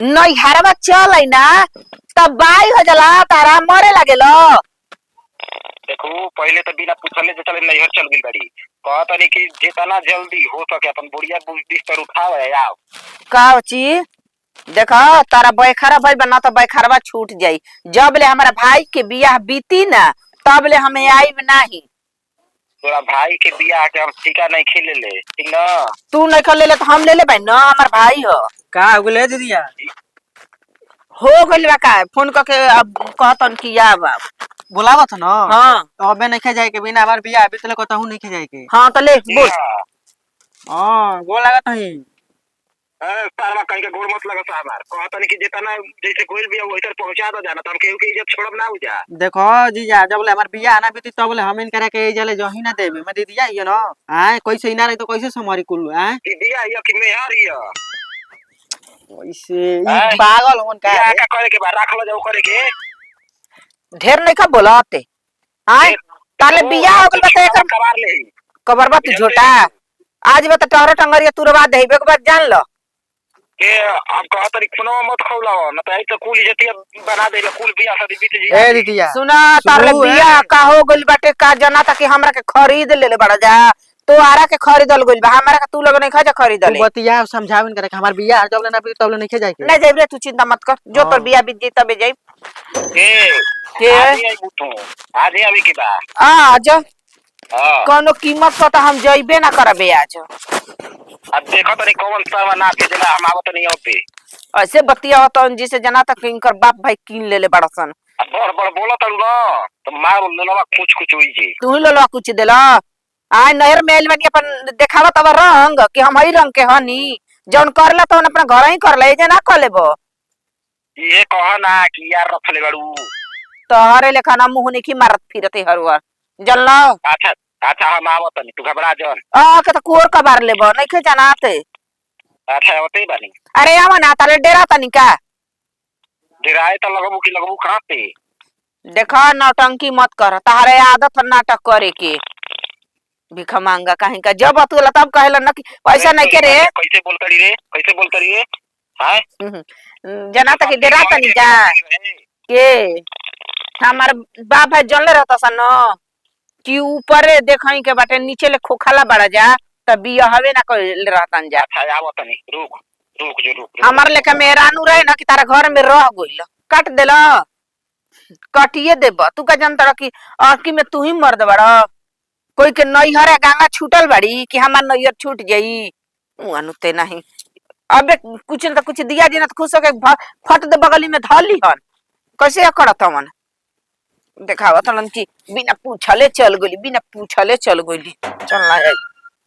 नैहरवा चल आई ना तब बाई हो जाला तारा मरे लागेलो। देखो पहले तो बिना पूछले से चले नैहर चल गई बड़ी। कहता नहीं कि जितना जल्दी हो सके अपन बुढ़िया बिस्तर उठाओ है आओ। का ची देखा तारा बैखरा भाई बना तो बैखरवा छूट जाई। जब ले हमारा भाई के बियाह बीती ना तब ले हमें आई नहीं। तोरा भाई के बियाह के हम टीका नहीं खेले ले ठीक ना। तू नहीं कर ले तो हम ले भाई ना हमार भाई हो। का हो गले दीदिया हो गइल बा का फोन करके अब कहतन कि आब बुलावा था ना। हां तो अबे नहीं खे जाए के बिना हमार बियाह अभी तले कहता हूं नहीं खे जाए के। हां तो ले बोल। हां गोल लागत है। सारा कहीं का गोड़ मत लगा साहब। कहता नहीं कि जितना जैसे कोई भी वही तक पहुंचा दो जाना तो हम केहू के इज्जत छोड़ब ना हो जा। देखो जीजा जब ले हमार बियाह ना बीती तब ले हम इन करे के जले जही ना देबे मैं दीदिया हियो ना। हां कैसे इना रही तो कैसे समारी कुल हां दीदिया हियो कि मेहर हियो। वैसे ई पागल होन का बियाह का करे के बाद रख लो जाओ करे के। ढेर नहीं का बोलते हां ताले बियाह हो गइल बा एकर कबार ले कबरबा तू झोटा आज बता टहरो टंगरिया तुरवा देबे के बाद जान लो के हम कहत नहीं कोनो मत खौलाओ ना तो आई तो कुल इज्जतिया बना दे कुल बियाह शादी बीत जी। ए दीदिया सुना तारे बियाह का हो गइल बाटे का जना तक हमरा के खरीद ले बड़ा जा तो आरा के खरीदल गइल बा हमरा के तू लोग नहीं खा जा खरीदल। तू बतिया समझावन करे हमार बियाह जब ले ना बीती तब ले नहीं खे जाए के। नहीं जाइब रे तू चिंता मत कर जो तोर बियाह बीत जाई तबे जाइब। के आज आई बुतू आज ही अभी की बा आज हां कोनो कीमत पर तो हम जाइबे ना करबे आज। अब देखो तनी कौन सा ना के देला हम आवत नहीं होते। ऐसे बतिया होता जिसे जना तक इनकर बाप भाई कीन ले बड़सन। बड़ बड़ बोला तू ना तो मार लोलवा कुछ हुई जी। तू ही लोलवा कुछ देला आय नहर में बनी अपन देखावा तब रंग कि हम हई रंग के हनी जौन करला तो अपना घर ही करला ए जे ना कर लेबो। ये कह ना कि यार रखले बड़ू तो हरे लेखा ना मुंह नहीं मारत फिरते हरवर जल्ला। अच्छा अच्छा हम आवत नहीं तू घबरा जन। के तो कोर कबार लेबो नहीं खे जनाते। अच्छा आवते बानी अरे आवा ना ताले डेरा तनी का डिराए तो लगबू की लगबू कहां पे। देखा नौटंकी मत कर तारे आदत नाटक करे के भिखा मांगा कहीं का जब तू तब कहला ना कि पैसा नहीं के रे कैसे बोलता रही रे हैं जना तक डेरा तनी का के हमार बाप भाई जनले रहता सन कि ऊपर देखई के बाटे नीचे ले खोखला बड़ा जा तब बिया हवे ना कर रहतन जा। अच्छा आवत नहीं रुक रुक जो रुक हमार लेके मेहरानू रहे ना कि तारा घर में रह गइल काट देला कटिए देब तू का जानता कि आकी में तू ही मर्द बड़ा कोई के नैहर गंगा छूटल बड़ी कि हमार नैहर छूट जाई अनुते नहीं। अबे कुछ न तो कुछ दिया जी ना तो खुश होके फट दे बगली में धली हन कैसे करत हमन देखावत हन कि बिना पूछले चल गइली चल ना जाई।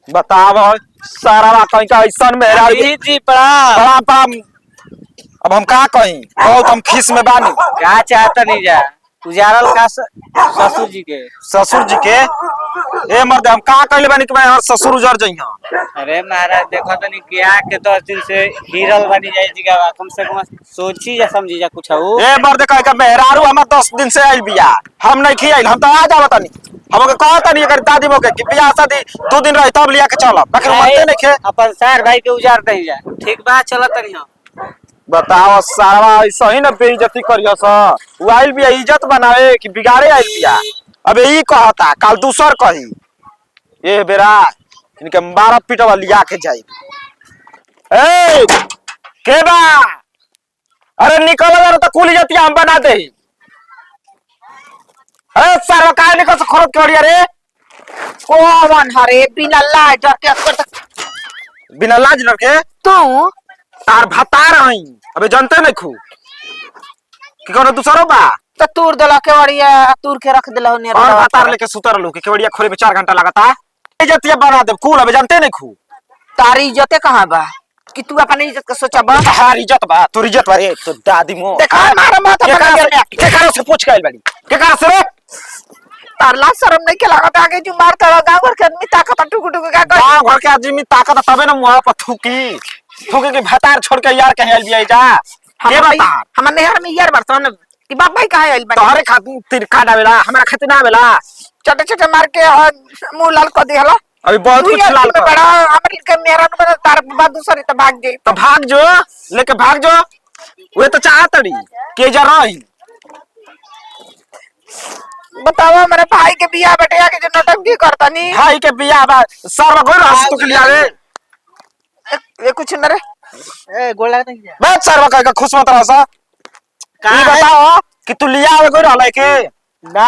बताव सारा कहीं का ऐसन मेरा जी पड़ा बड़ा अब हम का कहीं बहुत हम खीस में बानी। का चाहता नहीं जा उजारल का ससुर जी के ए मर्द हम का कहले बानी कि मैं हमार ससुर उजर जइहा। अरे महाराज देखो तनी क्या के 10 दिन से हीरल बनी जाई जी का कम से कम सोची जा समझी जा कुछ हो। ए मर्द कह के मेहरारू हमर 10 दिन से आइल बिया हम नहीं खियाइल हम तो आ जावत नहीं हमके कहत नहीं अगर दादी मोके कि बियाह शादी 2 दिन रही तब लिया के चलब बाकी मनते नहीं खे अपन सार भाई के उजार दई जा ठीक बा चलत नहीं हम। बताओ सारा ऐसा ही ना बेइज्जती करिया सा उ आइल बिया इज्जत बनावे कि बिगाड़े आइल बिया। अबे ई कहता काल दूसर कही ए बेरा इनके 12 पीटवा लिया के जाई। ए के बा अरे निकल जा तो कुल इज्जतिया हम बना दे। ए सारा काहे निकल से खरत करिया रे कौन हरे बिना लाज डर के कर बिना लाज डर के तू तार भतार हई अबे जानते नहीं खू कि कोनो दूसरो बा तो तूर दला के वड़िया तूर के रख देला ने और भतार लेके सुतर लो कि केवड़िया खोरे में 4 घंटा लगता इज्जतिया बना दे कुल अबे जानते नहीं खू। तारी इज्जत कहां बा कि तू अपन इज्जत के सोचा बा हार इज्जत बा तोर इज्जत बा रे तो दादी मो देखा मारा माथा के करो से पूछ के आइल बाड़ी के करो से रे तार ला शर्म नहीं के लागत आगे जो मारता रहा गांव घर के आदमी ताकत टुकु टुकु का कर गांव घर के आदमी ताकत तबे ना मुंह पर थूकी के भतार छोड़ के यार कहे आइल बिया जा के बता हमर नहर में यार बरसन कि बाप भाई कहां आइल बा तोहरे खातिर तिरखा डावेला हमरा खातिर ना आवेला छोटे छोटे मार के मुंह लाल कर दिहला अभी बहुत कुछ लाल बड़ा हमर के मेहरान में तार बाद दूसरी तो भाग गई तो भाग जो लेके भाग जो वे तो चाहतड़ी के जा रही बताओ हमारे भाई के बियाह बटिया के जो नौटंकी करता नी भाई के बियाह बा सर कोई रस तो के लिया रे ये कुछ न रे ए गोल लगता है बे सर का खुश मत रहा सा का ई बताओ कि तू लिया आवे कोई रहले के ना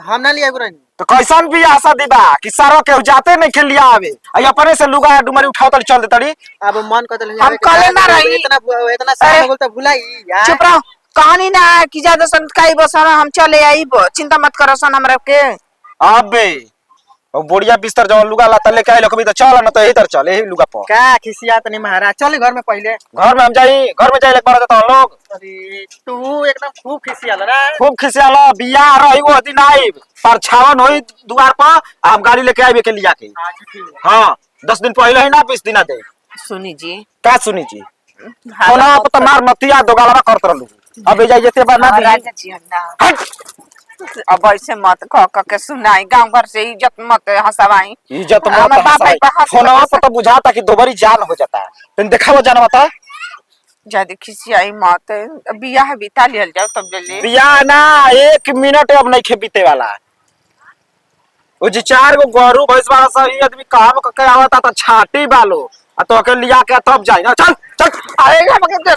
हम ना लिया गुरानी तो कैसन बियाह शादी बा कि सर के जाते नहीं के लिया आवे आई अपने से लुगा डुमरी उठाओ तड़ी चल दे तड़ी अब मन को तो हम कले ना रही। इतना सारा बोलता भुलाई यार चुप रहो कहानी ना है कि ज्यादा संतकाई बसना हम चले आई चिंता मत करो सन हमरा के अबे और बोड़िया बिस्तर जवन लुगा लाता लेके आइलो कभी तो चल न तो इधर चल यही लुगा पर का खिसियात नहीं महाराज चल घर में पहले घर में हम जाई घर में जाइले पड़ जाता हम लोग अरे तू एकदम खूब खिसियाल रे खूब खिसियाला बियाह रही वो दिन आई परछावन होई द्वार पर हम गाड़ी लेके आइबे के लिया के आज ठीक हां 10 दिन पहले ही ना 20 दिन दे सुनी जी का सुनी जी कोना पर तो मार मतिया दो गालवा करत रहलू अब जाई जेते बना दी राजा जी ना अब ऐसे मत कह के सुनाई गांव घर से इज्जत मत हंसवाई इज्जत हमारे मत बाप हंसाई भाई पर हंस फोनवा हंस- पर तो बुझाता कि दोबारी जान हो जाता है तुम देखावा जान बता ज्यादा खिसियाई मत बियाह बिता लियल जाओ तब जल्दी बियाह ना 1 मिनट अब नहीं खे बीते वाला वो जी 4 गो गरू भैंस वाला सही आदमी काम के आवता त छाटी बालो आ तो के लिया के तब जाई ना चल चल आएगा मगर